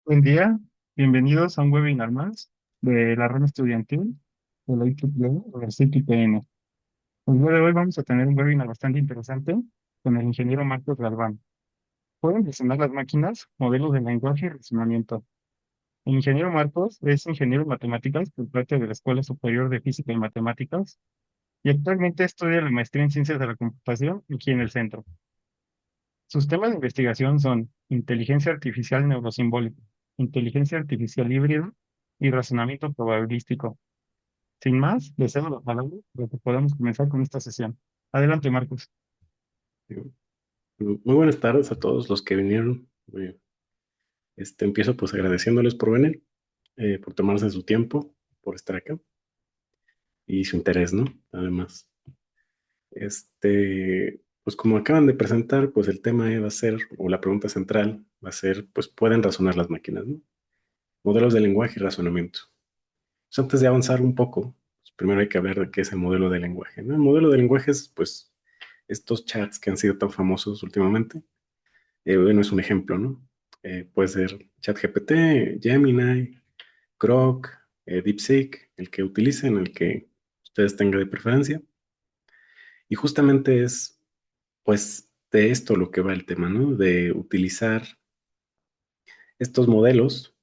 Buen día, bienvenidos a un webinar más de la rama estudiantil de la IEEE Universidad IPN. El día de hoy vamos a tener un webinar bastante interesante con el ingeniero Marcos Galván. Pueden diseñar las máquinas, modelos de lenguaje y razonamiento. El ingeniero Marcos es ingeniero en matemáticas por parte de la Escuela Superior de Física y Matemáticas y actualmente estudia la maestría en Ciencias de la Computación aquí en el centro. Sus temas de investigación son inteligencia artificial neurosimbólica, inteligencia artificial híbrida y razonamiento probabilístico. Sin más, les cedo la palabra para que podamos comenzar con esta sesión. Adelante, Marcos. Muy buenas tardes a todos los que vinieron. Empiezo pues agradeciéndoles por venir, por tomarse su tiempo, por estar acá y su interés, ¿no? Además, pues como acaban de presentar, pues el tema va a ser, o la pregunta central va a ser, pues ¿pueden razonar las máquinas, no? Modelos de lenguaje y razonamiento. Pues antes de avanzar un poco, pues primero hay que hablar de qué es el modelo de lenguaje, ¿no? El modelo de lenguaje es, pues, estos chats que han sido tan famosos últimamente. Bueno, es un ejemplo, ¿no? Puede ser ChatGPT, Gemini, Grok, DeepSeek, el que utilicen, el que ustedes tengan de preferencia. Y justamente es, pues, de esto lo que va el tema, ¿no? De utilizar estos modelos,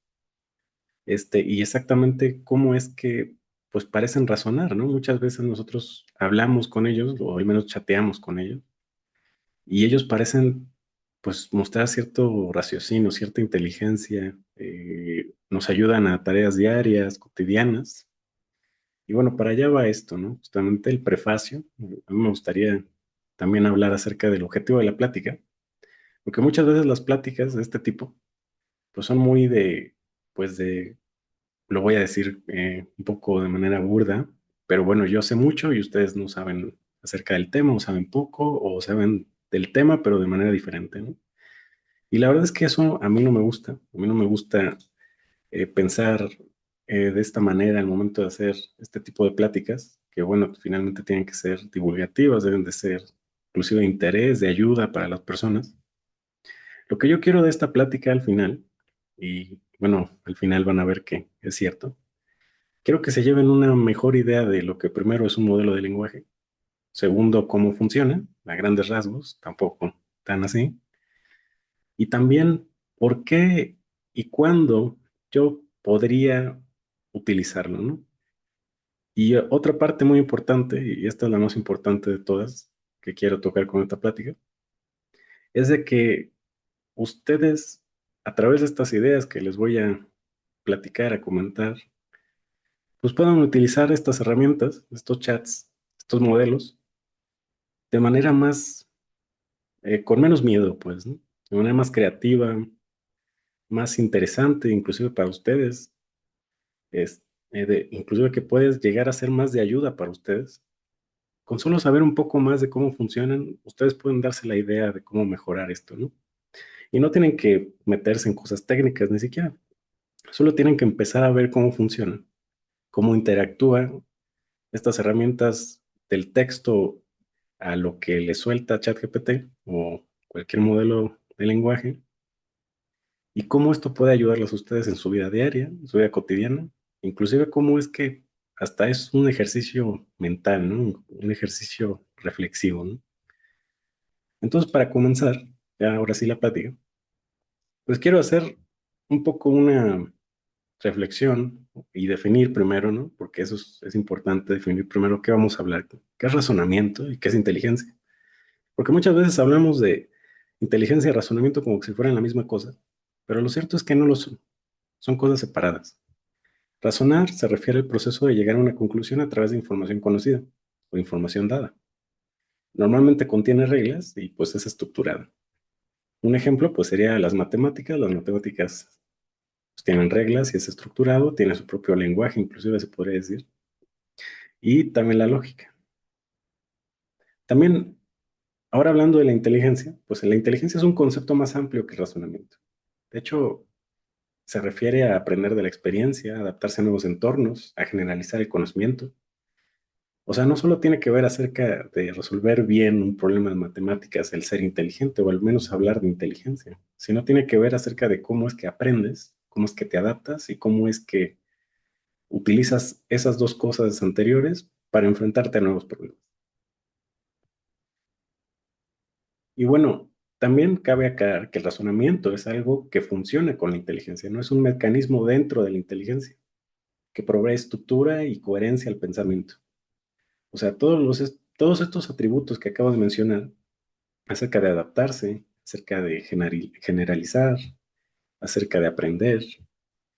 y exactamente cómo es que, pues, parecen razonar, ¿no? Muchas veces nosotros hablamos con ellos, o al menos chateamos con ellos, y ellos parecen pues mostrar cierto raciocinio, cierta inteligencia, nos ayudan a tareas diarias, cotidianas. Y bueno, para allá va esto, ¿no? Justamente el prefacio. A mí me gustaría también hablar acerca del objetivo de la plática, porque muchas veces las pláticas de este tipo, pues son muy pues lo voy a decir un poco de manera burda, pero bueno, yo sé mucho y ustedes no saben acerca del tema, o saben poco, o saben del tema, pero de manera diferente, ¿no? Y la verdad es que eso a mí no me gusta. A mí no me gusta pensar de esta manera al momento de hacer este tipo de pláticas, que bueno, finalmente tienen que ser divulgativas, deben de ser inclusive de interés, de ayuda para las personas. Lo que yo quiero de esta plática al final, y bueno, al final van a ver que es cierto, quiero que se lleven una mejor idea de lo que primero es un modelo de lenguaje, segundo, cómo funciona, a grandes rasgos, tampoco tan así, y también por qué y cuándo yo podría utilizarlo, ¿no? Y otra parte muy importante, y esta es la más importante de todas que quiero tocar con esta plática, es de que ustedes, a través de estas ideas que les voy a platicar, a comentar, pues puedan utilizar estas herramientas, estos chats, estos modelos, de manera más, con menos miedo, pues, ¿no? De manera más creativa, más interesante, inclusive para ustedes, inclusive que puedes llegar a ser más de ayuda para ustedes. Con solo saber un poco más de cómo funcionan, ustedes pueden darse la idea de cómo mejorar esto, ¿no? Y no tienen que meterse en cosas técnicas ni siquiera, solo tienen que empezar a ver cómo funcionan, cómo interactúan estas herramientas del texto a lo que le suelta ChatGPT o cualquier modelo de lenguaje y cómo esto puede ayudarlos a ustedes en su vida diaria, en su vida cotidiana, inclusive cómo es que hasta es un ejercicio mental, ¿no? Un ejercicio reflexivo, ¿no? Entonces, para comenzar, ya ahora sí la plática, pues quiero hacer un poco una reflexión y definir primero, ¿no? Porque eso es importante, definir primero qué vamos a hablar, qué es razonamiento y qué es inteligencia. Porque muchas veces hablamos de inteligencia y razonamiento como si fueran la misma cosa, pero lo cierto es que no lo son, son cosas separadas. Razonar se refiere al proceso de llegar a una conclusión a través de información conocida o información dada. Normalmente contiene reglas y pues es estructurada. Un ejemplo pues sería las matemáticas. Las matemáticas pues, tienen reglas y es estructurado, tiene su propio lenguaje, inclusive se podría decir, y también la lógica. También, ahora hablando de la inteligencia, pues la inteligencia es un concepto más amplio que el razonamiento. De hecho, se refiere a aprender de la experiencia, a adaptarse a nuevos entornos, a generalizar el conocimiento. O sea, no solo tiene que ver acerca de resolver bien un problema de matemáticas, el ser inteligente, o al menos hablar de inteligencia, sino tiene que ver acerca de cómo es que aprendes, cómo es que te adaptas y cómo es que utilizas esas dos cosas anteriores para enfrentarte a nuevos problemas. Y bueno, también cabe aclarar que el razonamiento es algo que funciona con la inteligencia, no es un mecanismo dentro de la inteligencia que provee estructura y coherencia al pensamiento. O sea, todos estos atributos que acabo de mencionar, acerca de adaptarse, acerca de generalizar, acerca de aprender,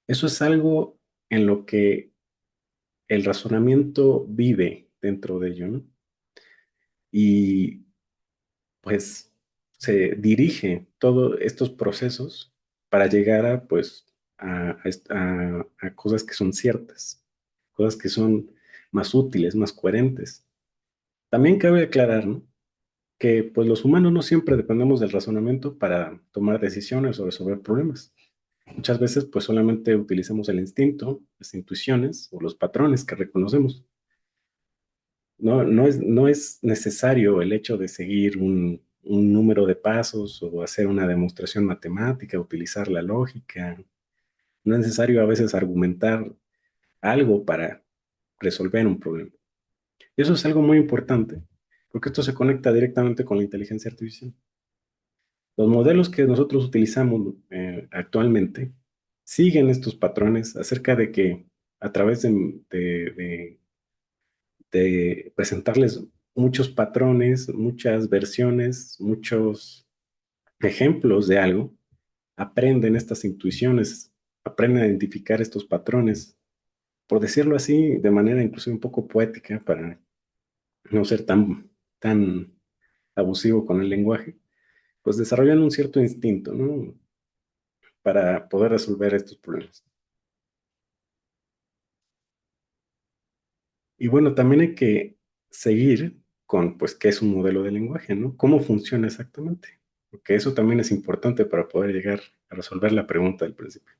eso es algo en lo que el razonamiento vive dentro de ello, ¿no? Y pues se dirige todos estos procesos para llegar a, pues, a cosas que son ciertas, cosas que son más útiles, más coherentes. También cabe aclarar, ¿no?, que pues los humanos no siempre dependemos del razonamiento para tomar decisiones o resolver problemas. Muchas veces pues solamente utilizamos el instinto, las intuiciones o los patrones que reconocemos. No es necesario el hecho de seguir un número de pasos o hacer una demostración matemática, utilizar la lógica. No es necesario a veces argumentar algo para resolver un problema. Y eso es algo muy importante, porque esto se conecta directamente con la inteligencia artificial. Los modelos que nosotros utilizamos actualmente siguen estos patrones acerca de que a través de presentarles muchos patrones, muchas versiones, muchos ejemplos de algo, aprenden estas intuiciones, aprenden a identificar estos patrones, por decirlo así, de manera incluso un poco poética, para no ser tan abusivo con el lenguaje, pues desarrollan un cierto instinto, ¿no?, para poder resolver estos problemas. Y bueno, también hay que seguir con, pues, qué es un modelo de lenguaje, ¿no? ¿Cómo funciona exactamente? Porque eso también es importante para poder llegar a resolver la pregunta del principio.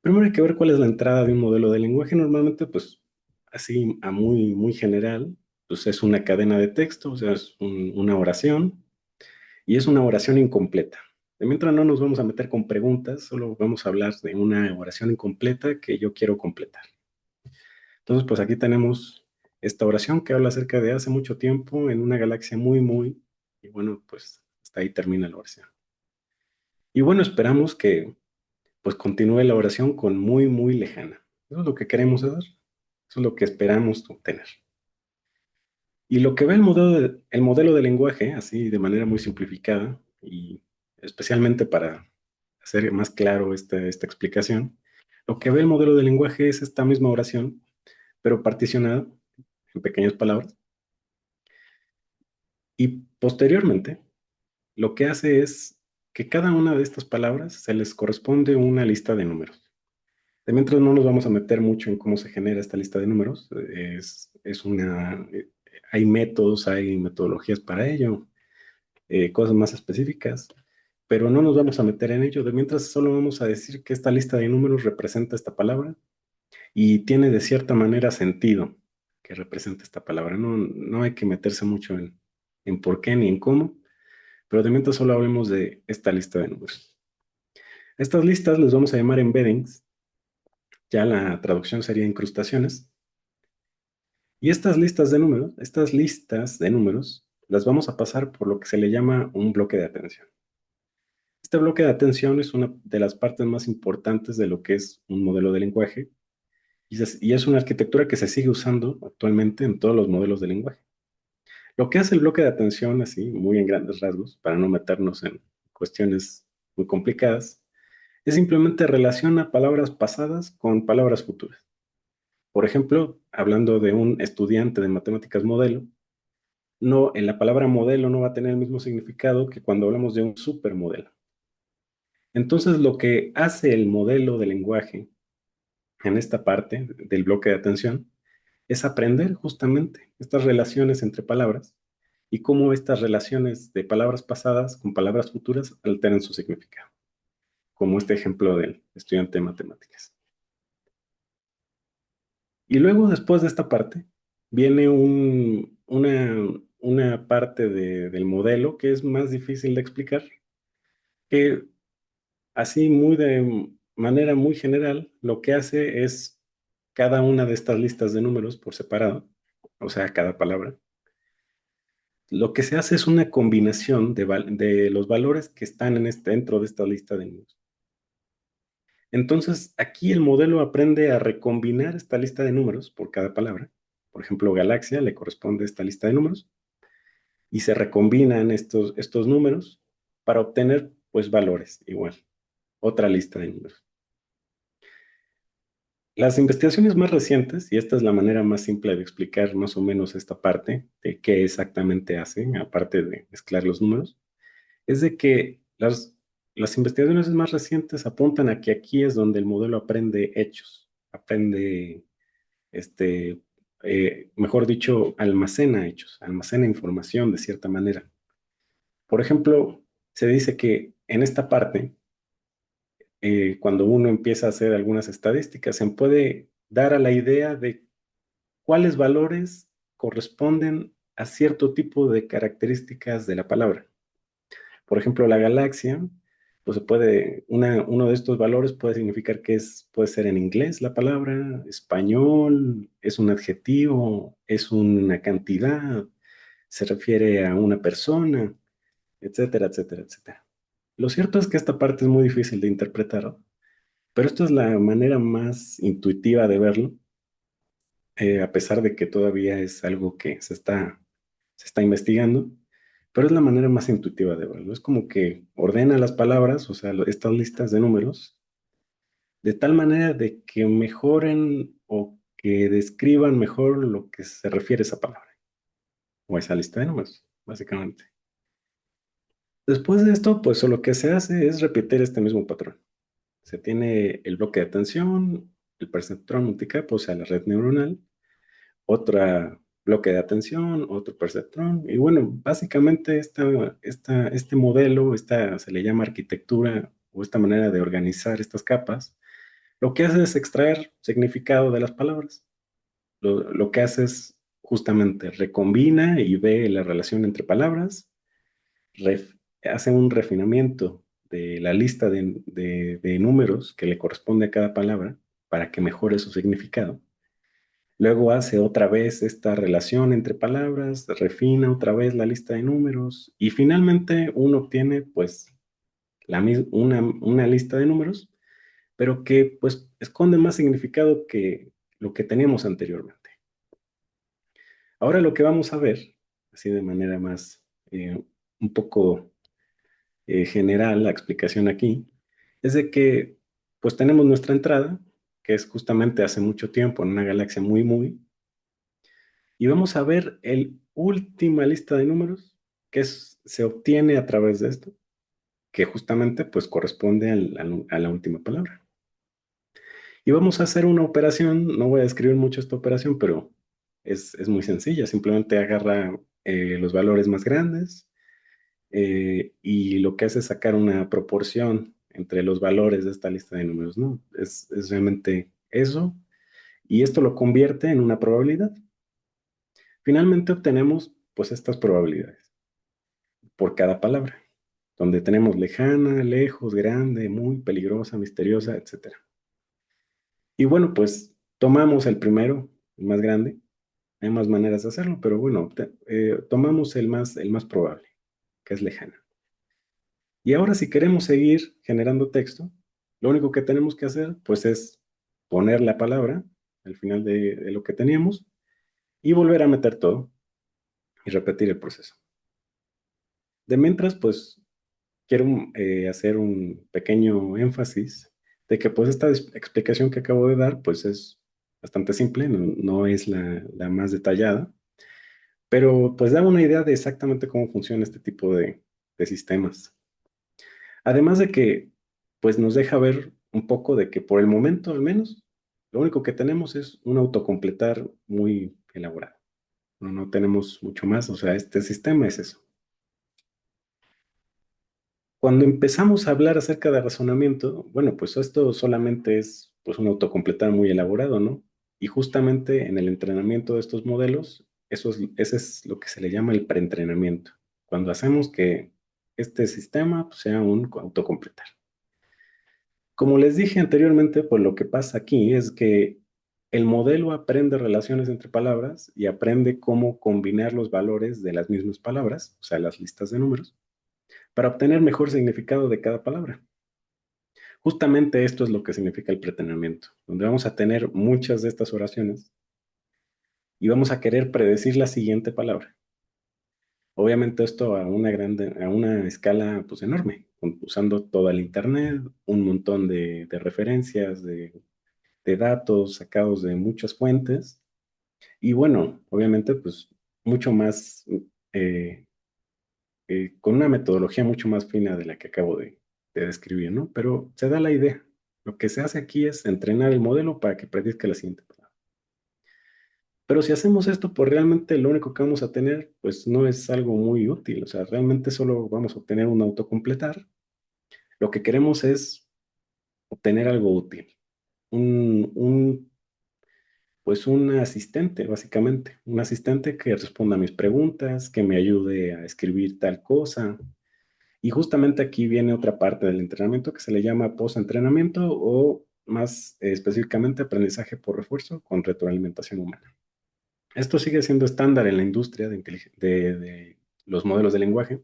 Primero hay que ver cuál es la entrada de un modelo de lenguaje. Normalmente, pues, así a muy general, pues es una cadena de texto, o sea, es una oración, y es una oración incompleta. De mientras no nos vamos a meter con preguntas, solo vamos a hablar de una oración incompleta que yo quiero completar. Entonces, pues aquí tenemos esta oración que habla acerca de hace mucho tiempo en una galaxia y bueno, pues hasta ahí termina la oración. Y bueno, esperamos que pues continúe la oración con muy lejana. Eso es lo que queremos hacer. Eso es lo que esperamos obtener. Y lo que ve el modelo de lenguaje, así de manera muy simplificada, y especialmente para hacer más claro esta explicación, lo que ve el modelo de lenguaje es esta misma oración, pero particionada en pequeñas palabras. Y posteriormente, lo que hace es que cada una de estas palabras se les corresponde una lista de números. De mientras no nos vamos a meter mucho en cómo se genera esta lista de números. Hay métodos, hay metodologías para ello, cosas más específicas, pero no nos vamos a meter en ello. De mientras solo vamos a decir que esta lista de números representa esta palabra y tiene de cierta manera sentido que representa esta palabra. No hay que meterse mucho en por qué ni en cómo, pero de mientras solo hablemos de esta lista de números. Estas listas les vamos a llamar embeddings, ya la traducción sería incrustaciones. Y estas listas de números, las vamos a pasar por lo que se le llama un bloque de atención. Este bloque de atención es una de las partes más importantes de lo que es un modelo de lenguaje y es una arquitectura que se sigue usando actualmente en todos los modelos de lenguaje. Lo que hace el bloque de atención, así, muy en grandes rasgos, para no meternos en cuestiones muy complicadas, es simplemente relaciona palabras pasadas con palabras futuras. Por ejemplo, hablando de un estudiante de matemáticas modelo, no, en la palabra modelo no va a tener el mismo significado que cuando hablamos de un supermodelo. Entonces, lo que hace el modelo de lenguaje en esta parte del bloque de atención es aprender justamente estas relaciones entre palabras y cómo estas relaciones de palabras pasadas con palabras futuras alteran su significado, como este ejemplo del estudiante de matemáticas. Y luego, después de esta parte, viene una parte del modelo que es más difícil de explicar, que así manera muy general, lo que hace es cada una de estas listas de números por separado, o sea, cada palabra. Lo que se hace es una combinación de los valores que están dentro de esta lista de números. Entonces, aquí el modelo aprende a recombinar esta lista de números por cada palabra. Por ejemplo, galaxia le corresponde esta lista de números y se recombinan estos números para obtener pues valores igual, otra lista de números. Las investigaciones más recientes, y esta es la manera más simple de explicar más o menos esta parte de qué exactamente hacen, aparte de mezclar los números, es de que las investigaciones más recientes apuntan a que aquí es donde el modelo aprende hechos, aprende, mejor dicho, almacena hechos, almacena información de cierta manera. Por ejemplo, se dice que en esta parte, cuando uno empieza a hacer algunas estadísticas, se puede dar a la idea de cuáles valores corresponden a cierto tipo de características de la palabra. Por ejemplo, la galaxia, pues uno de estos valores puede significar que puede ser en inglés la palabra, español, es un adjetivo, es una cantidad, se refiere a una persona, etcétera, etcétera, etcétera. Lo cierto es que esta parte es muy difícil de interpretar, pero esto es la manera más intuitiva de verlo, a pesar de que todavía es algo que se está investigando, pero es la manera más intuitiva de verlo. Es como que ordena las palabras, o sea, estas listas de números, de tal manera de que mejoren o que describan mejor lo que se refiere a esa palabra o a esa lista de números, básicamente. Después de esto, pues lo que se hace es repetir este mismo patrón. Se tiene el bloque de atención, el perceptrón multicapa, o sea, la red neuronal, otra bloque de atención, otro perceptrón. Y bueno, básicamente este modelo, se le llama arquitectura o esta manera de organizar estas capas, lo que hace es extraer significado de las palabras. Lo que hace es justamente recombina y ve la relación entre palabras, hace un refinamiento de la lista de números que le corresponde a cada palabra para que mejore su significado. Luego hace otra vez esta relación entre palabras, refina otra vez la lista de números y finalmente uno obtiene pues una lista de números, pero que pues esconde más significado que lo que teníamos anteriormente. Ahora lo que vamos a ver, así de manera más un poco general, la explicación aquí, es de que pues tenemos nuestra entrada, que es justamente hace mucho tiempo en una galaxia muy, muy, y vamos a ver el última lista de números se obtiene a través de esto, que justamente pues corresponde a la última palabra. Y vamos a hacer una operación, no voy a describir mucho esta operación, pero es muy sencilla, simplemente agarra los valores más grandes y lo que hace es sacar una proporción entre los valores de esta lista de números, ¿no? Es realmente eso, y esto lo convierte en una probabilidad. Finalmente obtenemos pues estas probabilidades por cada palabra, donde tenemos lejana, lejos, grande, muy peligrosa, misteriosa, etcétera. Y bueno, pues tomamos el primero, el más grande. Hay más maneras de hacerlo, pero bueno, tomamos el más probable, que es lejana. Y ahora si queremos seguir generando texto, lo único que tenemos que hacer pues es poner la palabra al final de lo que teníamos y volver a meter todo y repetir el proceso. De mientras, pues quiero hacer un pequeño énfasis de que pues esta explicación que acabo de dar pues es bastante simple, no es la más detallada, pero pues da una idea de exactamente cómo funciona este tipo de sistemas. Además de que pues nos deja ver un poco de que por el momento al menos lo único que tenemos es un autocompletar muy elaborado. No tenemos mucho más, o sea, este sistema es eso. Cuando empezamos a hablar acerca de razonamiento, bueno, pues esto solamente es pues un autocompletar muy elaborado, ¿no? Y justamente en el entrenamiento de estos modelos, ese es lo que se le llama el preentrenamiento. Cuando hacemos que este sistema pues, sea un autocompletar. Como les dije anteriormente, pues lo que pasa aquí es que el modelo aprende relaciones entre palabras y aprende cómo combinar los valores de las mismas palabras, o sea, las listas de números, para obtener mejor significado de cada palabra. Justamente esto es lo que significa el preternamiento, donde vamos a tener muchas de estas oraciones y vamos a querer predecir la siguiente palabra. Obviamente esto a una escala pues enorme, usando todo el internet, un montón de referencias, de datos sacados de muchas fuentes y bueno, obviamente pues mucho más, eh, con una metodología mucho más fina de la que acabo de describir, ¿no? Pero se da la idea. Lo que se hace aquí es entrenar el modelo para que predizca la siguiente palabra. Pero si hacemos esto, pues realmente lo único que vamos a tener, pues no es algo muy útil. O sea, realmente solo vamos a obtener un autocompletar. Lo que queremos es obtener algo útil. Un pues un asistente, básicamente. Un asistente que responda a mis preguntas, que me ayude a escribir tal cosa. Y justamente aquí viene otra parte del entrenamiento que se le llama post-entrenamiento o más específicamente aprendizaje por refuerzo con retroalimentación humana. Esto sigue siendo estándar en la industria de los modelos de lenguaje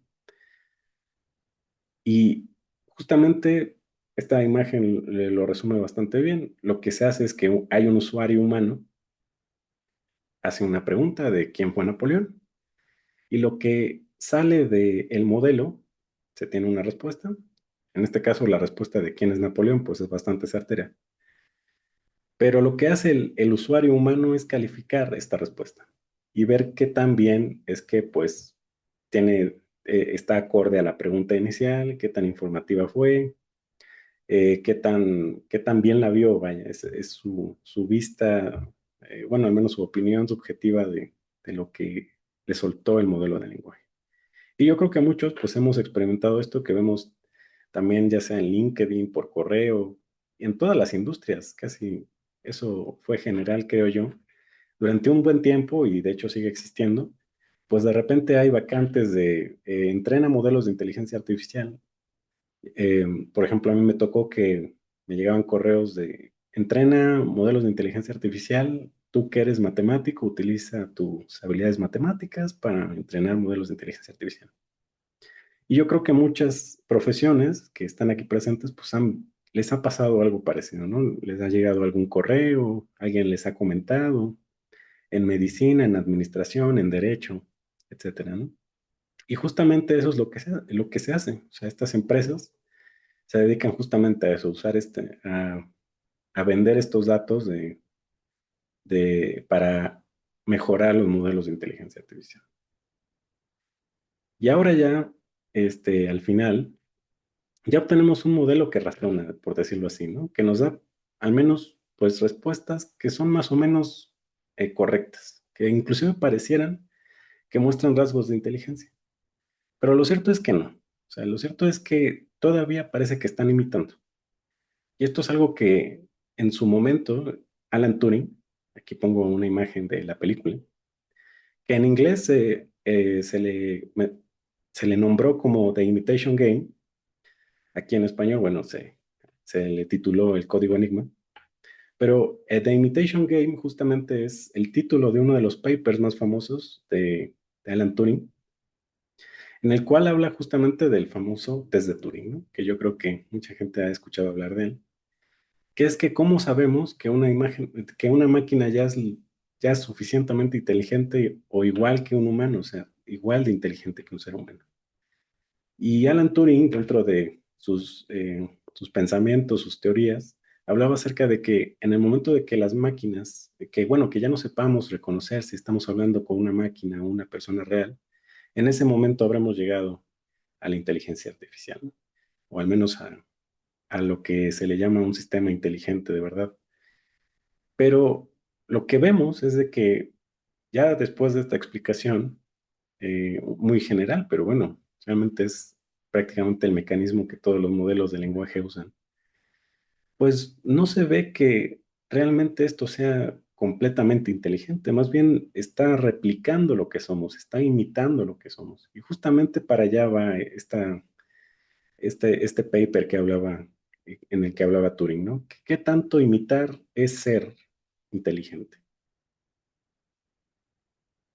y justamente esta imagen lo resume bastante bien. Lo que se hace es que hay un usuario humano, hace una pregunta de quién fue Napoleón y lo que sale del modelo se tiene una respuesta. En este caso, la respuesta de quién es Napoleón, pues es bastante certera. Pero lo que hace el usuario humano es calificar esta respuesta y ver qué tan bien es que pues tiene, está acorde a la pregunta inicial, qué tan informativa fue, qué tan bien la vio, vaya, es su vista, bueno, al menos su opinión subjetiva de lo que le soltó el modelo de lenguaje. Y yo creo que muchos pues hemos experimentado esto que vemos también ya sea en LinkedIn, por correo, en todas las industrias, casi eso fue general, creo yo, durante un buen tiempo y de hecho sigue existiendo, pues de repente hay vacantes de entrena modelos de inteligencia artificial. Eh, por ejemplo, a mí me tocó que me llegaban correos de entrena modelos de inteligencia artificial, tú que eres matemático, utiliza tus habilidades matemáticas para entrenar modelos de inteligencia artificial. Y yo creo que muchas profesiones que están aquí presentes, pues les ha pasado algo parecido, ¿no? Les ha llegado algún correo, alguien les ha comentado, en medicina, en administración, en derecho, etcétera, ¿no? Y justamente eso es lo que se hace. O sea, estas empresas se dedican justamente a eso, usar a vender estos datos para mejorar los modelos de inteligencia artificial. Y ahora ya, al final, ya obtenemos un modelo que razona, por decirlo así, ¿no? Que nos da al menos, pues, respuestas que son más o menos correctas, que inclusive parecieran que muestran rasgos de inteligencia. Pero lo cierto es que no. O sea, lo cierto es que todavía parece que están imitando. Y esto es algo que en su momento, Alan Turing, aquí pongo una imagen de la película, que en inglés se le nombró como The Imitation Game. Aquí en español, bueno, se le tituló El Código Enigma. Pero The Imitation Game justamente es el título de uno de los papers más famosos de Alan Turing, en el cual habla justamente del famoso test de Turing, ¿no? Que yo creo que mucha gente ha escuchado hablar de él, que es que cómo sabemos que que una máquina ya es suficientemente inteligente o igual que un humano, o sea, igual de inteligente que un ser humano. Y Alan Turing, dentro de sus pensamientos, sus teorías, hablaba acerca de que en el momento de que las máquinas, bueno, que ya no sepamos reconocer si estamos hablando con una máquina o una persona real, en ese momento habremos llegado a la inteligencia artificial, ¿no? O al menos a lo que se le llama un sistema inteligente de verdad. Pero lo que vemos es de que ya después de esta explicación, muy general, pero bueno, realmente es prácticamente el mecanismo que todos los modelos de lenguaje usan, pues no se ve que realmente esto sea completamente inteligente, más bien está replicando lo que somos, está imitando lo que somos. Y justamente para allá va este paper que hablaba en el que hablaba Turing, ¿no? ¿Qué tanto imitar es ser inteligente?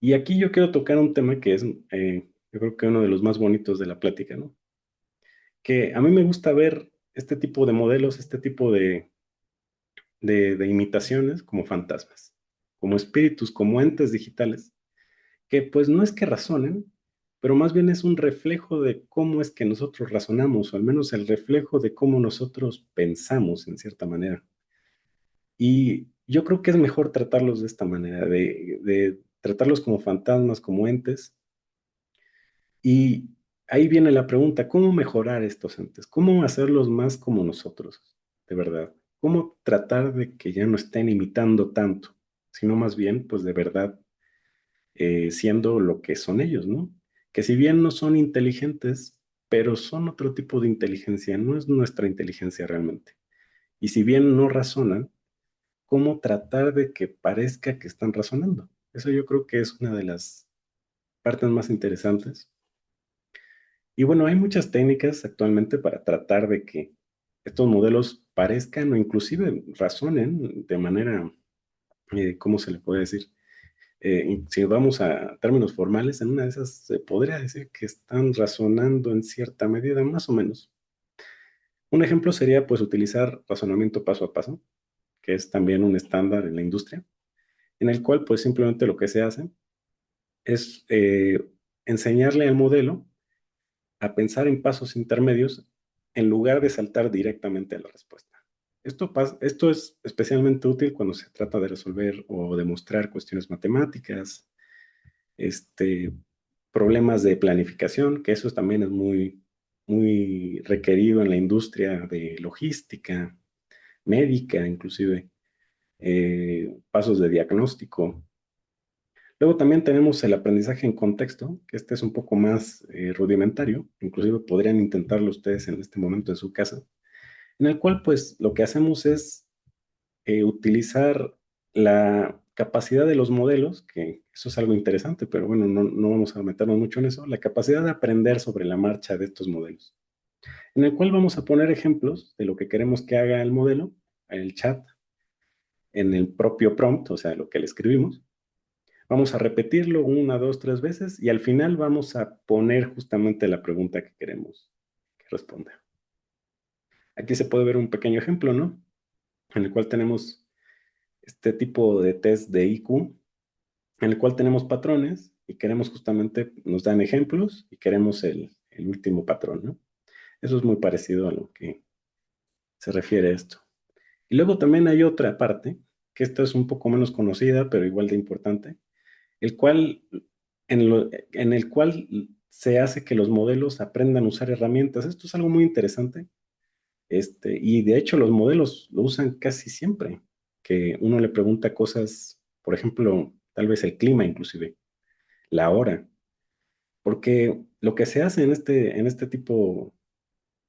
Y aquí yo quiero tocar un tema que es, yo creo que uno de los más bonitos de la plática, ¿no? Que a mí me gusta ver este tipo de modelos, este tipo de imitaciones como fantasmas, como espíritus, como entes digitales, que pues no es que razonen, pero más bien es un reflejo de cómo es que nosotros razonamos, o al menos el reflejo de cómo nosotros pensamos en cierta manera. Y yo creo que es mejor tratarlos de esta manera, de tratarlos como fantasmas, como entes. Y ahí viene la pregunta, ¿cómo mejorar estos entes? ¿Cómo hacerlos más como nosotros, de verdad? ¿Cómo tratar de que ya no estén imitando tanto, sino más bien, pues de verdad, siendo lo que son ellos, ¿no? Que si bien no son inteligentes, pero son otro tipo de inteligencia, no es nuestra inteligencia realmente. Y si bien no razonan, ¿cómo tratar de que parezca que están razonando? Eso yo creo que es una de las partes más interesantes. Y bueno, hay muchas técnicas actualmente para tratar de que estos modelos parezcan o inclusive razonen de manera, ¿cómo se le puede decir? Y si vamos a términos formales, en una de esas se podría decir que están razonando en cierta medida, más o menos. Un ejemplo sería pues utilizar razonamiento paso a paso, que es también un estándar en la industria, en el cual pues simplemente lo que se hace es enseñarle al modelo a pensar en pasos intermedios en lugar de saltar directamente a la respuesta. Esto es especialmente útil cuando se trata de resolver o demostrar cuestiones matemáticas, este, problemas de planificación, que eso también es muy requerido en la industria de logística, médica, inclusive, pasos de diagnóstico. Luego también tenemos el aprendizaje en contexto, que este es un poco más rudimentario, inclusive podrían intentarlo ustedes en este momento en su casa, en el cual pues lo que hacemos es utilizar la capacidad de los modelos, que eso es algo interesante, pero bueno, no vamos a meternos mucho en eso, la capacidad de aprender sobre la marcha de estos modelos, en el cual vamos a poner ejemplos de lo que queremos que haga el modelo, el chat, en el propio prompt, o sea, lo que le escribimos. Vamos a repetirlo una, dos, tres veces y al final vamos a poner justamente la pregunta que queremos que responda. Aquí se puede ver un pequeño ejemplo, ¿no? En el cual tenemos este tipo de test de IQ, en el cual tenemos patrones y queremos justamente, nos dan ejemplos y queremos el último patrón, ¿no? Eso es muy parecido a lo que se refiere a esto. Y luego también hay otra parte, que esta es un poco menos conocida, pero igual de importante, el cual, en el cual se hace que los modelos aprendan a usar herramientas. Esto es algo muy interesante. Y de hecho los modelos lo usan casi siempre, que uno le pregunta cosas, por ejemplo, tal vez el clima inclusive, la hora, porque lo que se hace en este tipo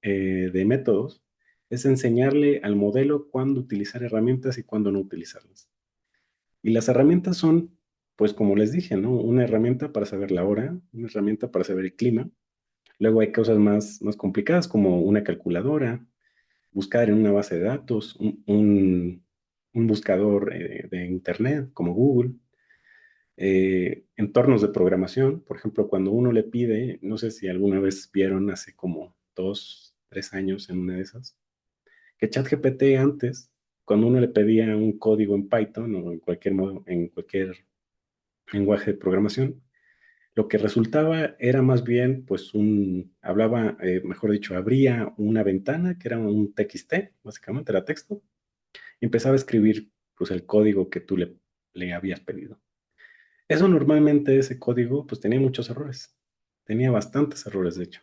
de métodos es enseñarle al modelo cuándo utilizar herramientas y cuándo no utilizarlas. Y las herramientas son, pues como les dije, ¿no? Una herramienta para saber la hora, una herramienta para saber el clima. Luego hay cosas más complicadas como una calculadora, buscar en una base de datos, un buscador de Internet como Google, entornos de programación. Por ejemplo, cuando uno le pide, no sé si alguna vez vieron hace como 2, 3 años en una de esas, que ChatGPT antes, cuando uno le pedía un código en Python o en cualquier modo, en cualquier lenguaje de programación, lo que resultaba era más bien, pues, hablaba, mejor dicho, abría una ventana que era un TXT, básicamente era texto, y empezaba a escribir, pues, el código que tú le habías pedido. Eso normalmente, ese código, pues, tenía muchos errores. Tenía bastantes errores, de hecho.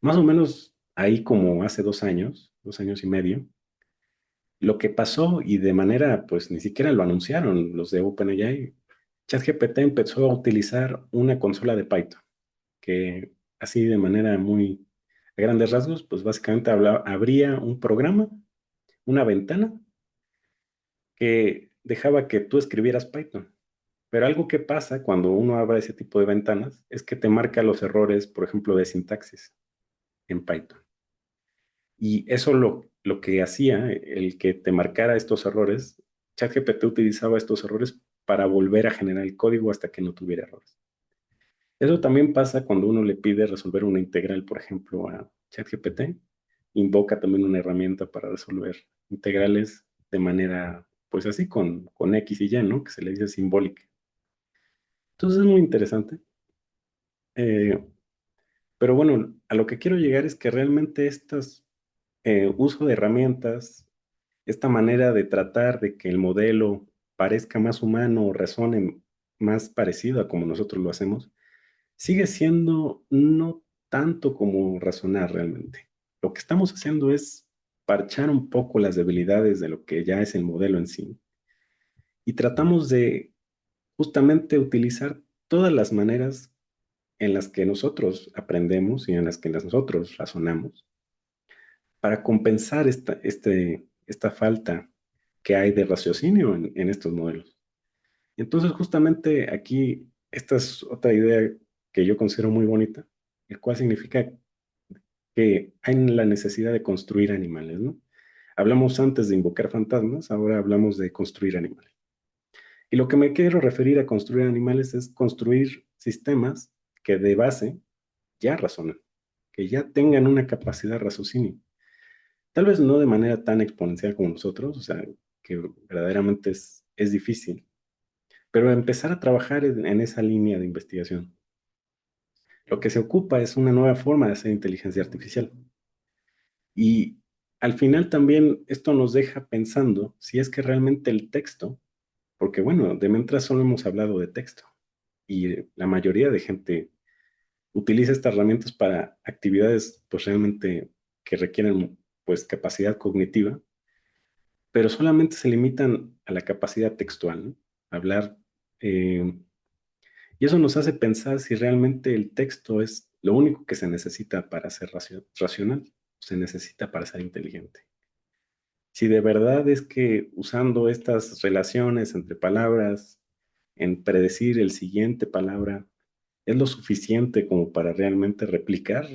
Más o menos ahí como hace 2 años, 2 años y medio, lo que pasó y de manera, pues ni siquiera lo anunciaron los de OpenAI, ChatGPT empezó a utilizar una consola de Python, que así de manera muy a grandes rasgos, pues básicamente abría un programa, una ventana que dejaba que tú escribieras Python. Pero algo que pasa cuando uno abre ese tipo de ventanas es que te marca los errores, por ejemplo, de sintaxis en Python. Y eso lo que hacía, el que te marcara estos errores, ChatGPT utilizaba estos errores para volver a generar el código hasta que no tuviera errores. Eso también pasa cuando uno le pide resolver una integral, por ejemplo, a ChatGPT. Invoca también una herramienta para resolver integrales de manera, pues así, con X y Y, ¿no? Que se le dice simbólica. Entonces es muy interesante. Eh, pero bueno, a lo que quiero llegar es que realmente estos uso de herramientas, esta manera de tratar de que el modelo parezca más humano o razone más parecido a como nosotros lo hacemos, sigue siendo no tanto como razonar realmente. Lo que estamos haciendo es parchar un poco las debilidades de lo que ya es el modelo en sí y tratamos de justamente utilizar todas las maneras en las que nosotros aprendemos y en las que nosotros razonamos para compensar esta falta que hay de raciocinio en estos modelos. Entonces, justamente aquí, esta es otra idea que yo considero muy bonita, el cual significa que hay la necesidad de construir animales, ¿no? Hablamos antes de invocar fantasmas, ahora hablamos de construir animales. Y lo que me quiero referir a construir animales es construir sistemas que de base ya razonan, que ya tengan una capacidad de raciocinio. Tal vez no de manera tan exponencial como nosotros, o sea, que verdaderamente es difícil, pero empezar a trabajar en esa línea de investigación. Lo que se ocupa es una nueva forma de hacer inteligencia artificial. Y al final también esto nos deja pensando si es que realmente el texto, porque bueno, de mientras solo hemos hablado de texto y la mayoría de gente utiliza estas herramientas para actividades pues realmente que requieren pues capacidad cognitiva, pero solamente se limitan a la capacidad textual, ¿no? Hablar. eh, y eso nos hace pensar si realmente el texto es lo único que se necesita para ser racional, o se necesita para ser inteligente. Si de verdad es que usando estas relaciones entre palabras, en predecir el siguiente palabra, es lo suficiente como para realmente replicar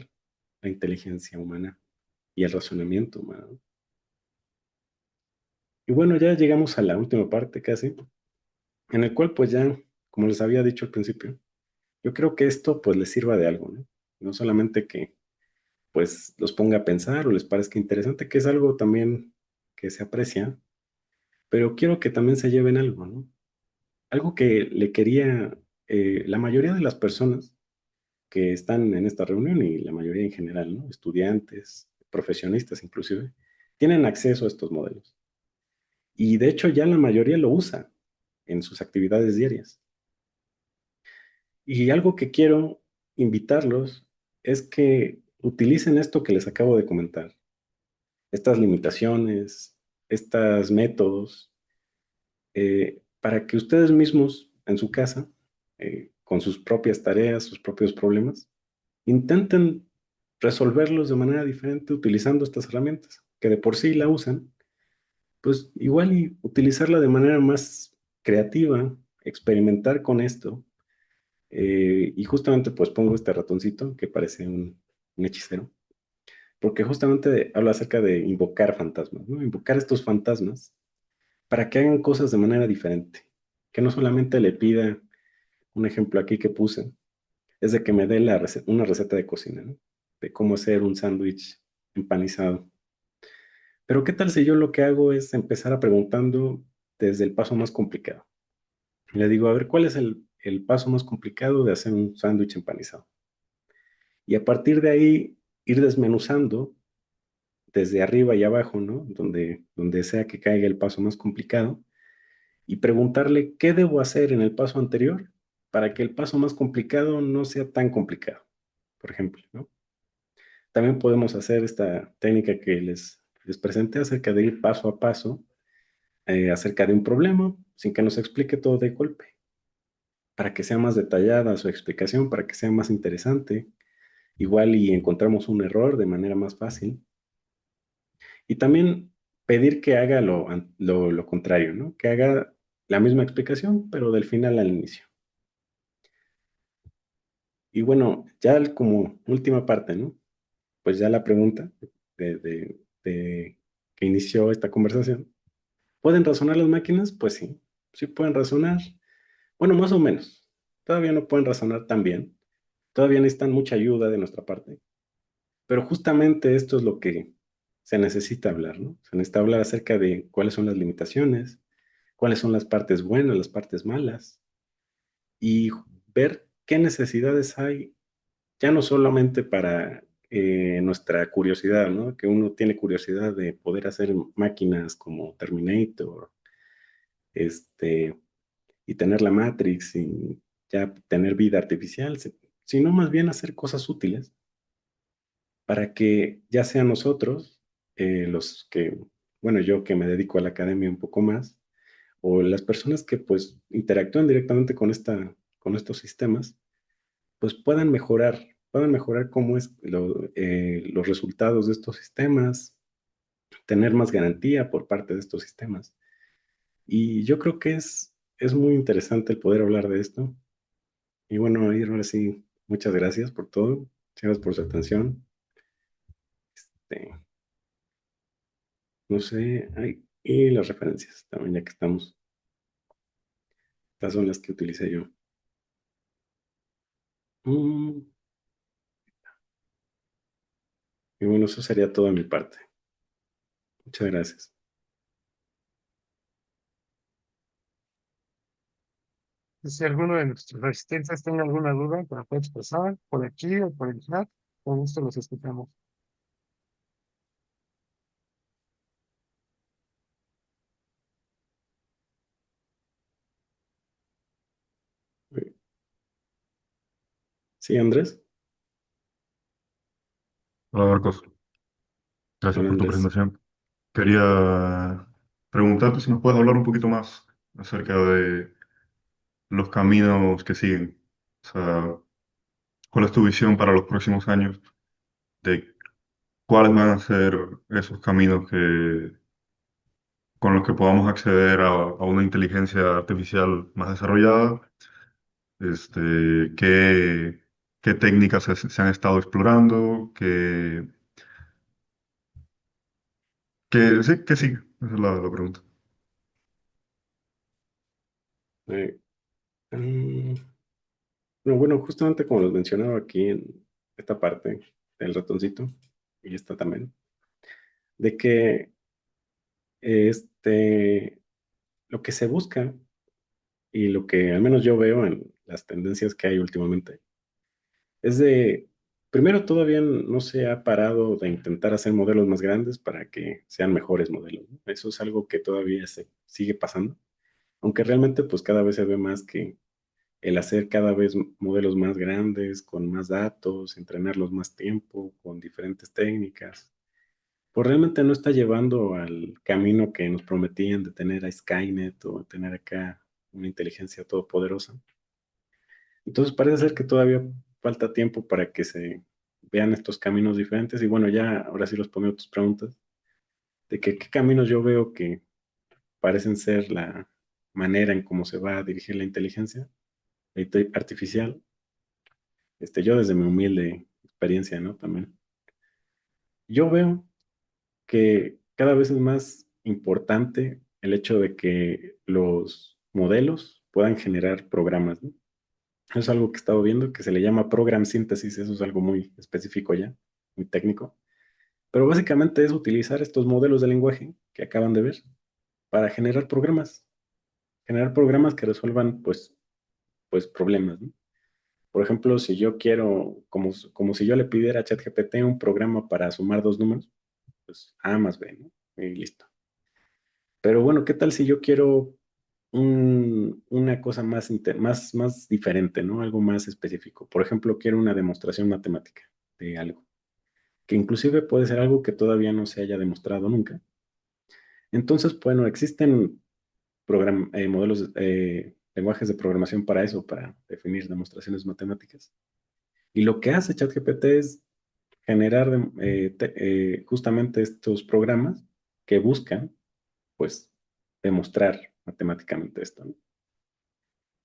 la inteligencia humana y el razonamiento humano. Y bueno, ya llegamos a la última parte casi, en el cual pues ya, como les había dicho al principio, yo creo que esto pues les sirva de algo, ¿no? No solamente que pues los ponga a pensar o les parezca interesante, que es algo también que se aprecia, pero quiero que también se lleven algo, ¿no? Algo que le quería, la mayoría de las personas que están en esta reunión y la mayoría en general, ¿no? Estudiantes, profesionistas inclusive, tienen acceso a estos modelos. Y de hecho ya la mayoría lo usa en sus actividades diarias. Y algo que quiero invitarlos es que utilicen esto que les acabo de comentar, estas limitaciones, estos métodos, para que ustedes mismos en su casa, con sus propias tareas, sus propios problemas, intenten resolverlos de manera diferente utilizando estas herramientas, que de por sí la usan, pues igual y utilizarla de manera más creativa, experimentar con esto. Y justamente pues pongo este ratoncito que parece un hechicero, porque justamente habla acerca de invocar fantasmas, ¿no? Invocar estos fantasmas para que hagan cosas de manera diferente, que no solamente le pida un ejemplo aquí que puse, es de que me dé una receta de cocina, ¿no? De cómo hacer un sándwich empanizado. Pero ¿qué tal si yo lo que hago es empezar a preguntando desde el paso más complicado? Le digo, a ver, ¿cuál es el paso más complicado de hacer un sándwich empanizado? Y a partir de ahí ir desmenuzando desde arriba y abajo, ¿no? Donde sea que caiga el paso más complicado y preguntarle qué debo hacer en el paso anterior para que el paso más complicado no sea tan complicado, por ejemplo, ¿no? También podemos hacer esta técnica que les presenté acerca de ir paso a paso, acerca de un problema, sin que nos explique todo de golpe, para que sea más detallada su explicación, para que sea más interesante, igual y encontramos un error de manera más fácil. Y también pedir que haga lo contrario, ¿no? Que haga la misma explicación, pero del final al inicio. Y bueno, ya como última parte, ¿no? Pues ya la pregunta. que inició esta conversación. ¿Pueden razonar las máquinas? Pues sí, sí pueden razonar. Bueno, más o menos. Todavía no pueden razonar tan bien. Todavía necesitan mucha ayuda de nuestra parte. Pero justamente esto es lo que se necesita hablar, ¿no? Se necesita hablar acerca de cuáles son las limitaciones, cuáles son las partes buenas, las partes malas, y ver qué necesidades hay, ya no solamente para nuestra curiosidad, ¿no? Que uno tiene curiosidad de poder hacer máquinas como Terminator, este, y tener la Matrix y ya tener vida artificial, sino más bien hacer cosas útiles para que ya sean nosotros, los que, bueno, yo que me dedico a la academia un poco más, o las personas que pues interactúan directamente con con estos sistemas, pues puedan mejorar cómo es los resultados de estos sistemas, tener más garantía por parte de estos sistemas. Y yo creo que es muy interesante el poder hablar de esto. Y bueno, ahí ahora sí, muchas gracias por todo, muchas gracias por su atención. Este, no sé, y las referencias también, ya que estamos. Estas son las que utilicé yo. Mm, y bueno, eso sería todo de mi parte. Muchas gracias. Si alguno de nuestros asistentes tiene alguna duda, que la puede expresar por aquí o por el chat, con gusto los escuchamos. Sí, Andrés. Hola Marcos, gracias Hola, por tu Andrés. presentación. Quería preguntarte si nos puedes hablar un poquito más acerca de los caminos que siguen. O sea, ¿cuál es tu visión para los próximos años de cuáles van a ser esos caminos con los que podamos acceder a una inteligencia artificial más desarrollada? ¿Qué, qué técnicas se han estado explorando? Sí, ¿qué sigue? Esa es la pregunta. Eh, mm, no, bueno, justamente como los mencionaba aquí en esta parte del ratoncito, y esta también, de que este, lo que se busca y lo que al menos yo veo en las tendencias que hay últimamente es de, primero todavía no se ha parado de intentar hacer modelos más grandes para que sean mejores modelos, ¿no? Eso es algo que todavía se sigue pasando, aunque realmente pues cada vez se ve más que el hacer cada vez modelos más grandes, con más datos, entrenarlos más tiempo, con diferentes técnicas, pues realmente no está llevando al camino que nos prometían de tener a Skynet o tener acá una inteligencia todopoderosa. Entonces parece ser que todavía falta tiempo para que se vean estos caminos diferentes. Y bueno, ya ahora sí los pongo tus preguntas, de que qué caminos yo veo que parecen ser la manera en cómo se va a dirigir la inteligencia artificial. Yo desde mi humilde experiencia, ¿no? También. Yo veo que cada vez es más importante el hecho de que los modelos puedan generar programas, ¿no? Eso es algo que he estado viendo que se le llama program síntesis, eso es algo muy específico ya, muy técnico. Pero básicamente es utilizar estos modelos de lenguaje que acaban de ver para generar programas que resuelvan pues problemas, ¿no? Por ejemplo, si yo quiero, como si yo le pidiera a ChatGPT un programa para sumar dos números, pues A más B, ¿no? Y listo. Pero bueno, ¿qué tal si yo quiero una cosa más diferente, ¿no? Algo más específico. Por ejemplo, quiero una demostración matemática de algo, que inclusive puede ser algo que todavía no se haya demostrado nunca. Entonces, bueno, existen modelos, lenguajes de programación para eso, para definir demostraciones matemáticas. Y lo que hace ChatGPT es generar justamente estos programas que buscan, pues, demostrar matemáticamente esto, ¿no?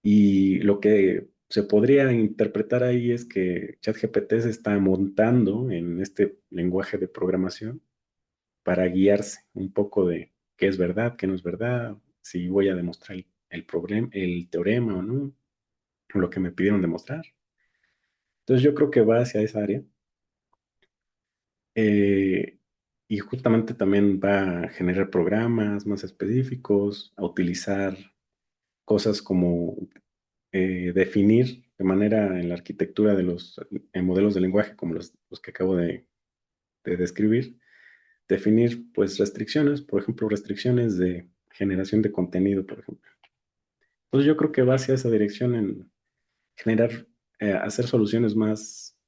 Y lo que se podría interpretar ahí es que ChatGPT se está montando en este lenguaje de programación para guiarse un poco de qué es verdad, qué no es verdad, si voy a demostrar el problema, el teorema o no, o lo que me pidieron demostrar. Entonces yo creo que va hacia esa área. Eh, y justamente también va a generar programas más específicos, a utilizar cosas como definir de manera en la arquitectura de los modelos de lenguaje, como los que acabo de describir, definir pues restricciones, por ejemplo, restricciones de generación de contenido, por ejemplo. Entonces yo creo que va hacia esa dirección en generar, hacer soluciones más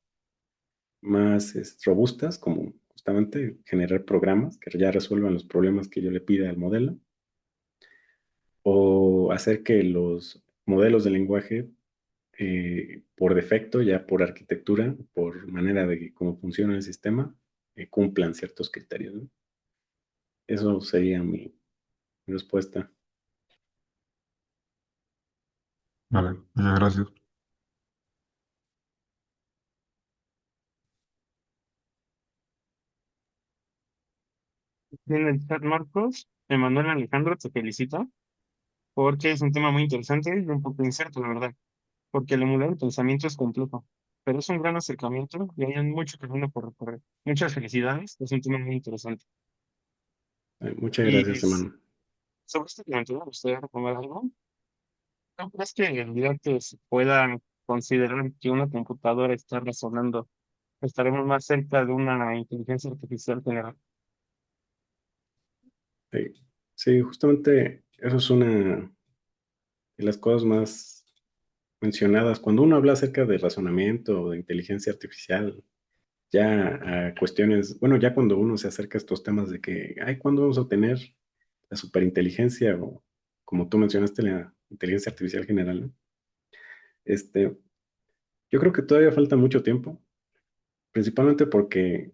robustas, como justamente generar programas que ya resuelvan los problemas que yo le pida al modelo, o hacer que los modelos de lenguaje, por defecto, ya por arquitectura, por manera de cómo funciona el sistema, cumplan ciertos criterios, ¿no? Eso sería mi respuesta. Vale, muchas gracias. En el chat, Marcos, Emanuel Alejandro te felicita porque es un tema muy interesante y un poco incierto, la verdad, porque el emular el pensamiento es complejo, pero es un gran acercamiento y hay mucho camino por recorrer. Muchas felicidades, es un tema muy interesante. Muchas Y gracias, hermano. sobre este planteamiento, me gustaría recomendar algo. ¿No crees que el día que se pueda considerar que una computadora está razonando, estaremos más cerca de una inteligencia artificial general? Sí, sí, justamente eso es una de las cosas más mencionadas. Cuando uno habla acerca de razonamiento o de inteligencia artificial, ya a cuestiones, bueno, ya cuando uno se acerca a estos temas de que, ay, ¿cuándo vamos a tener la superinteligencia o como tú mencionaste, la inteligencia artificial general, ¿no? Este, yo creo que todavía falta mucho tiempo, principalmente porque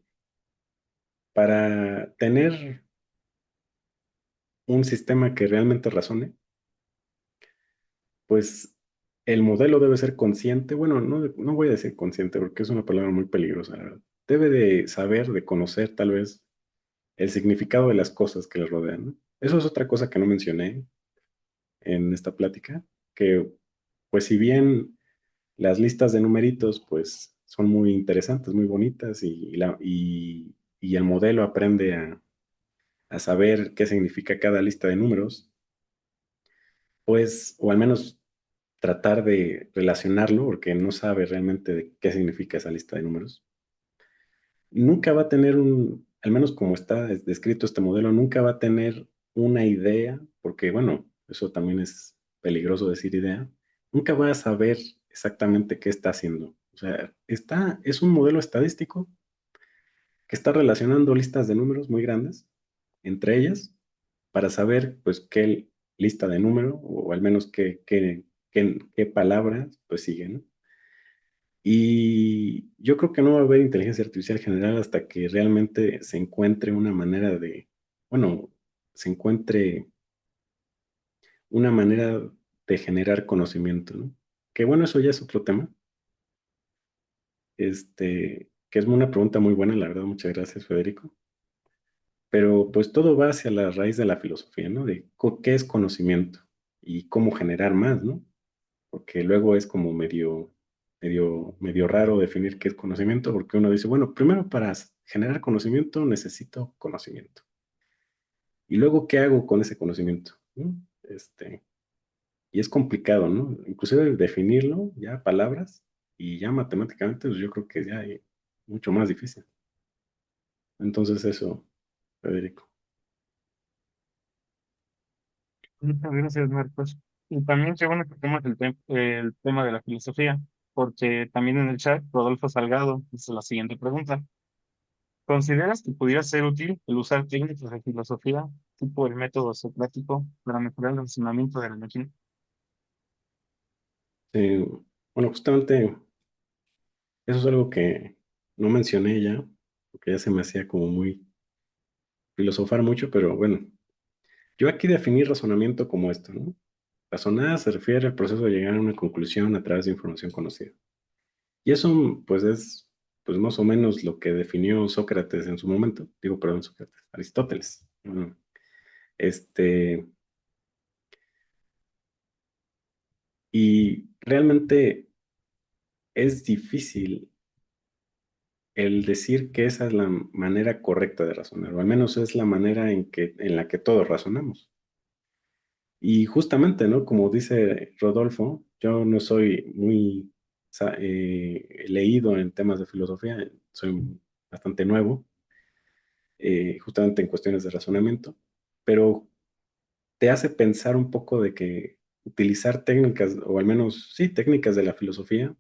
para tener un sistema que realmente razone, pues el modelo debe ser consciente. Bueno, no voy a decir consciente porque es una palabra muy peligrosa, la verdad. Debe de saber, de conocer tal vez el significado de las cosas que le rodean, ¿no? Eso es otra cosa que no mencioné en esta plática, que pues si bien las listas de numeritos pues son muy interesantes, muy bonitas y el modelo aprende a saber qué significa cada lista de números, pues, o al menos tratar de relacionarlo, porque no sabe realmente de qué significa esa lista de números, nunca va a tener al menos como está descrito este modelo, nunca va a tener una idea, porque bueno, eso también es peligroso decir idea, nunca va a saber exactamente qué está haciendo. O sea, es un modelo estadístico que está relacionando listas de números muy grandes entre ellas para saber pues qué lista de número o al menos qué palabras pues siguen, ¿no? Y yo creo que no va a haber inteligencia artificial general hasta que realmente se encuentre una manera bueno, se encuentre una manera de generar conocimiento, ¿no? Que bueno, eso ya es otro tema, que es una pregunta muy buena, la verdad, muchas gracias, Federico. Pero pues todo va hacia la raíz de la filosofía, ¿no? De qué es conocimiento y cómo generar más, ¿no? Porque luego es como medio raro definir qué es conocimiento, porque uno dice, bueno, primero para generar conocimiento necesito conocimiento. Y luego, ¿qué hago con ese conocimiento? ¿No? Y es complicado, ¿no? Inclusive definirlo, ya palabras, y ya matemáticamente, pues yo creo que ya hay mucho más difícil. Entonces eso, Federico. Muchas gracias, Marcos. Y también qué bueno que tomas el tema de la filosofía, porque también en el chat Rodolfo Salgado hizo la siguiente pregunta. ¿Consideras que pudiera ser útil el usar técnicas de filosofía, tipo el método socrático, para mejorar el razonamiento de la máquina? Eh, bueno, justamente eso es algo que no mencioné ya, porque ya se me hacía como muy filosofar mucho, pero bueno, yo aquí definí razonamiento como esto, ¿no? Razonar se refiere al proceso de llegar a una conclusión a través de información conocida. Y eso, pues, es pues más o menos lo que definió Sócrates en su momento. Digo, perdón, Sócrates, Aristóteles. Bueno, este, y realmente es difícil el decir que esa es la manera correcta de razonar, o al menos es la manera en la que todos razonamos. Y justamente, ¿no? Como dice Rodolfo, yo no soy muy leído en temas de filosofía, soy bastante nuevo, justamente en cuestiones de razonamiento, pero te hace pensar un poco de que utilizar técnicas, o al menos, sí, técnicas de la filosofía,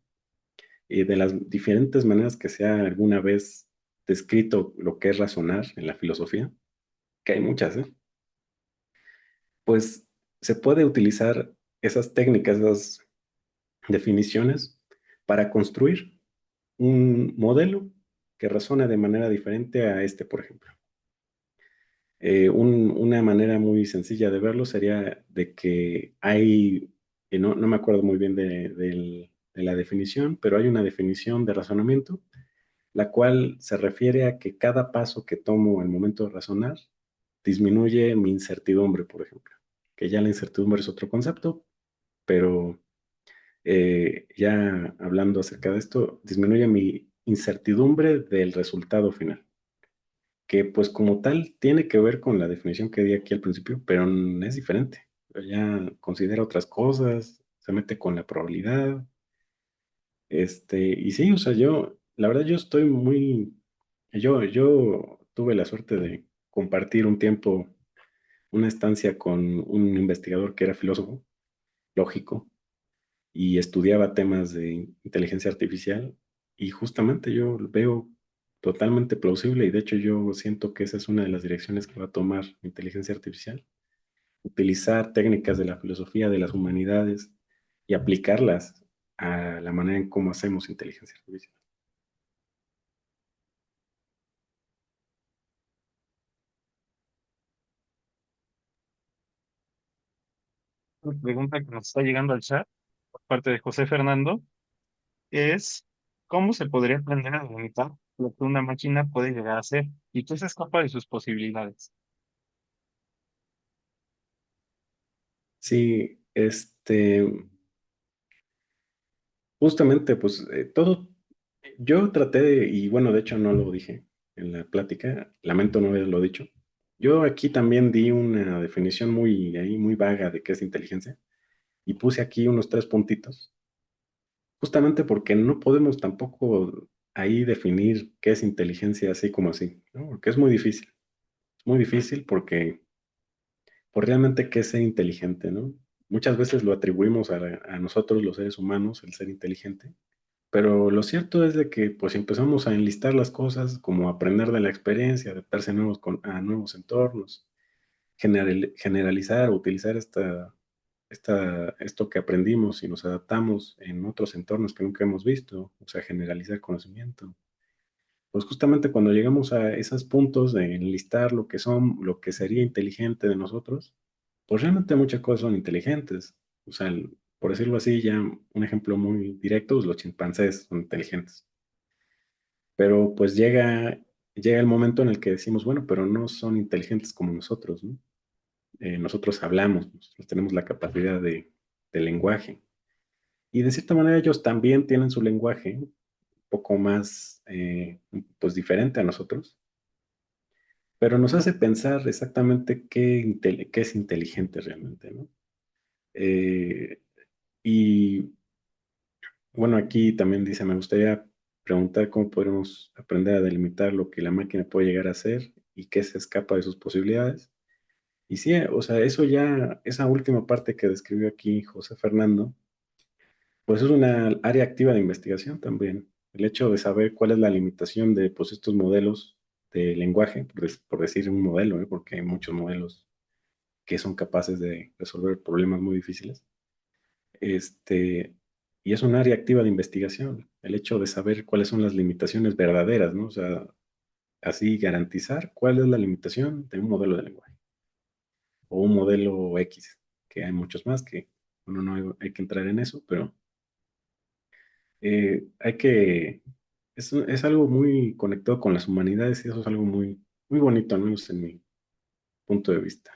y de las diferentes maneras que se ha alguna vez descrito lo que es razonar en la filosofía, que hay muchas, ¿eh? Pues se puede utilizar esas técnicas, esas definiciones para construir un modelo que razona de manera diferente a este, por ejemplo. Una manera muy sencilla de verlo sería de que hay, no me acuerdo muy bien de la definición, pero hay una definición de razonamiento, la cual se refiere a que cada paso que tomo al momento de razonar disminuye mi incertidumbre, por ejemplo. Que ya la incertidumbre es otro concepto, pero ya hablando acerca de esto, disminuye mi incertidumbre del resultado final, que pues como tal tiene que ver con la definición que di aquí al principio, pero es diferente. Ya considera otras cosas, se mete con la probabilidad, y sí, o sea, la verdad yo estoy yo tuve la suerte de compartir un tiempo, una estancia con un investigador que era filósofo, lógico, y estudiaba temas de inteligencia artificial y justamente yo veo totalmente plausible y de hecho yo siento que esa es una de las direcciones que va a tomar la inteligencia artificial, utilizar técnicas de la filosofía de las humanidades y aplicarlas a la manera en cómo hacemos inteligencia artificial. Una pregunta que nos está llegando al chat por parte de José Fernando es, ¿cómo se podría aprender a delimitar lo que una máquina puede llegar a hacer y qué se escapa de sus posibilidades? Sí, justamente, pues yo traté y bueno, de hecho no lo dije en la plática, lamento no haberlo dicho. Yo aquí también di una definición muy vaga de qué es inteligencia y puse aquí unos 3 puntitos, justamente porque no podemos tampoco ahí definir qué es inteligencia así como así, ¿no? Porque es muy difícil porque, por realmente qué es ser inteligente, ¿no? Muchas veces lo atribuimos a nosotros los seres humanos, el ser inteligente. Pero lo cierto es de que pues si empezamos a enlistar las cosas, como aprender de la experiencia, adaptarse a a nuevos entornos, generalizar, utilizar esto que aprendimos y nos adaptamos en otros entornos que nunca hemos visto, o sea, generalizar conocimiento. Pues justamente cuando llegamos a esos puntos de enlistar lo que son, lo que sería inteligente de nosotros, pues realmente muchas cosas son inteligentes. O sea, por decirlo así, ya un ejemplo muy directo, los chimpancés son inteligentes. Pero pues llega el momento en el que decimos, bueno, pero no son inteligentes como nosotros, ¿no? Nosotros hablamos, nosotros tenemos la capacidad de lenguaje. Y de cierta manera ellos también tienen su lenguaje un poco más, pues diferente a nosotros, pero nos hace pensar exactamente qué es inteligente realmente, ¿no? Eh, y bueno, aquí también dice, me gustaría preguntar cómo podemos aprender a delimitar lo que la máquina puede llegar a hacer y qué se escapa de sus posibilidades. Y sí, o sea, esa última parte que describió aquí José Fernando, pues es una área activa de investigación también. El hecho de saber cuál es la limitación de pues, estos modelos de lenguaje, por decir un modelo, ¿eh? Porque hay muchos modelos que son capaces de resolver problemas muy difíciles. Este, y es un área activa de investigación, el hecho de saber cuáles son las limitaciones verdaderas, ¿no? O sea, así garantizar cuál es la limitación de un modelo de lenguaje o un modelo X, que hay muchos más que bueno, no hay que entrar en eso, pero hay que, es algo muy conectado con las humanidades y eso es algo muy, muy bonito, al menos en mi punto de vista.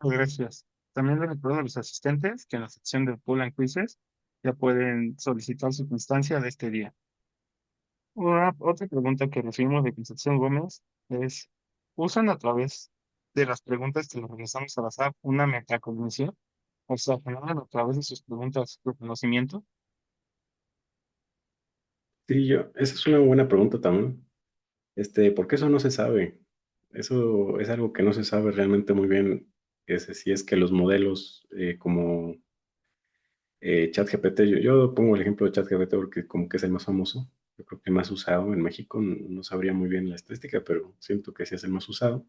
Gracias. También les recuerdo a los asistentes que en la sección de Pool and Quizzes ya pueden solicitar su constancia de este día. Otra pregunta que recibimos de Concepción Gómez es, ¿usan a través de las preguntas que les regresamos al azar una metacognición? O sea, generan a través de sus preguntas su conocimiento. Sí, esa es una buena pregunta también. Porque eso no se sabe. Eso es algo que no se sabe realmente muy bien. Si es que los modelos como ChatGPT, yo pongo el ejemplo de ChatGPT porque como que es el más famoso, yo creo que el más usado en México, no sabría muy bien la estadística, pero siento que sí es el más usado.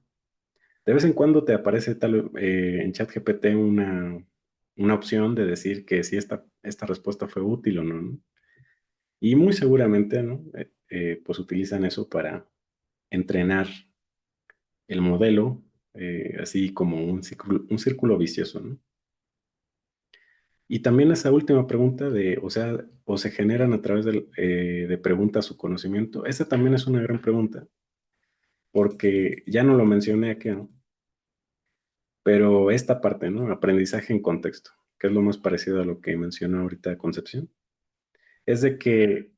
De vez en cuando te aparece en ChatGPT una opción de decir que si esta respuesta fue útil o no, ¿no? Y muy seguramente, ¿no? Pues utilizan eso para entrenar el modelo, así como un círculo vicioso, ¿no? Y también esa última pregunta o sea, o se generan a través de preguntas su conocimiento. Esa también es una gran pregunta, porque ya no lo mencioné aquí, ¿no? Pero esta parte, ¿no? Aprendizaje en contexto, que es lo más parecido a lo que mencionó ahorita Concepción, es de que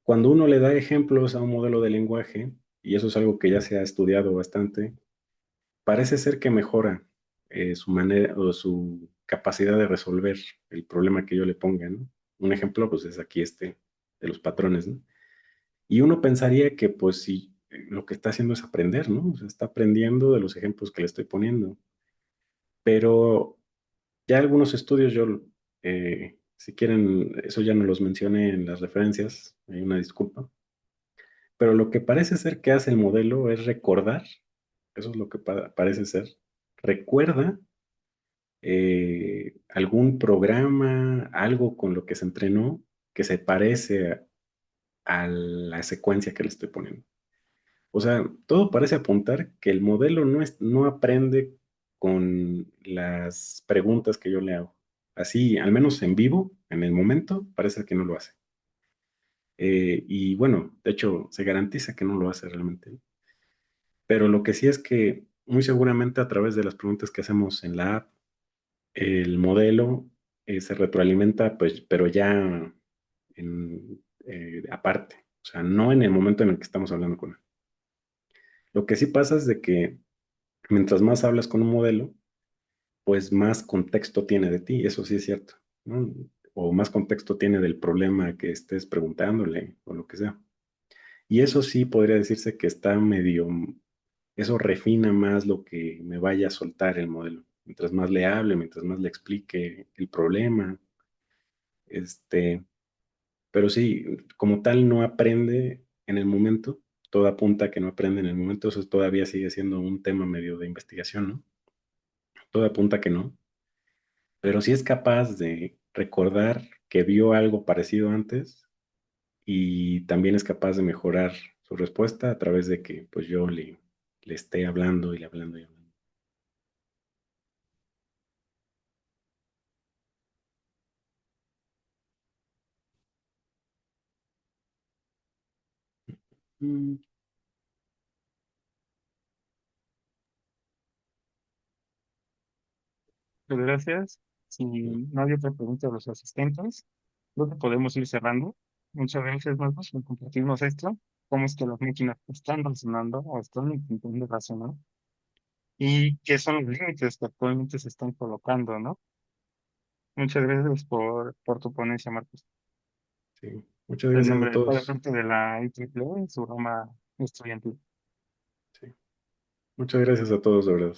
cuando uno le da ejemplos a un modelo de lenguaje, y eso es algo que ya se ha estudiado bastante, parece ser que mejora su manera o su capacidad de resolver el problema que yo le ponga, ¿no? Un ejemplo, pues es aquí de los patrones, ¿no? Y uno pensaría que, pues, si lo que está haciendo es aprender, ¿no? O sea, está aprendiendo de los ejemplos que le estoy poniendo. Pero ya algunos estudios, si quieren, eso ya no los mencioné en las referencias, hay una disculpa. Pero lo que parece ser que hace el modelo es recordar, eso es lo que parece ser, recuerda algún programa, algo con lo que se entrenó que se parece a la secuencia que le estoy poniendo. O sea, todo parece apuntar que el modelo no aprende con las preguntas que yo le hago. Así, al menos en vivo, en el momento, parece que no lo hace. Y bueno, de hecho, se garantiza que no lo hace realmente. Pero lo que sí es que muy seguramente a través de las preguntas que hacemos en la app, el modelo se retroalimenta, pues, pero ya aparte, o sea, no en el momento en el que estamos hablando con él. Lo que sí pasa es de que mientras más hablas con un modelo, pues más contexto tiene de ti, eso sí es cierto, ¿no? O más contexto tiene del problema que estés preguntándole o lo que sea. Y eso sí podría decirse que está medio, eso refina más lo que me vaya a soltar el modelo. Mientras más le hable, mientras más le explique el problema, este, pero sí, como tal no aprende en el momento, todo apunta a que no aprende en el momento, eso todavía sigue siendo un tema medio de investigación, ¿no? Todo apunta a que no, pero sí es capaz de recordar que vio algo parecido antes y también es capaz de mejorar su respuesta a través de que pues yo le esté hablando y le hablando y hablando. Mm, Muchas gracias. Si no hay otra pregunta de los asistentes, creo que podemos ir cerrando. Muchas gracias, Marcos, por compartirnos esto. Cómo es que las máquinas están razonando o están intentando razonar y qué son los límites que actualmente se están colocando, ¿no? Muchas gracias por tu ponencia, Marcos. sí. Muchas En gracias a nombre de toda la todos. gente de la IEEE en su rama estudiantil. Sí. Muchas gracias a todos, de verdad.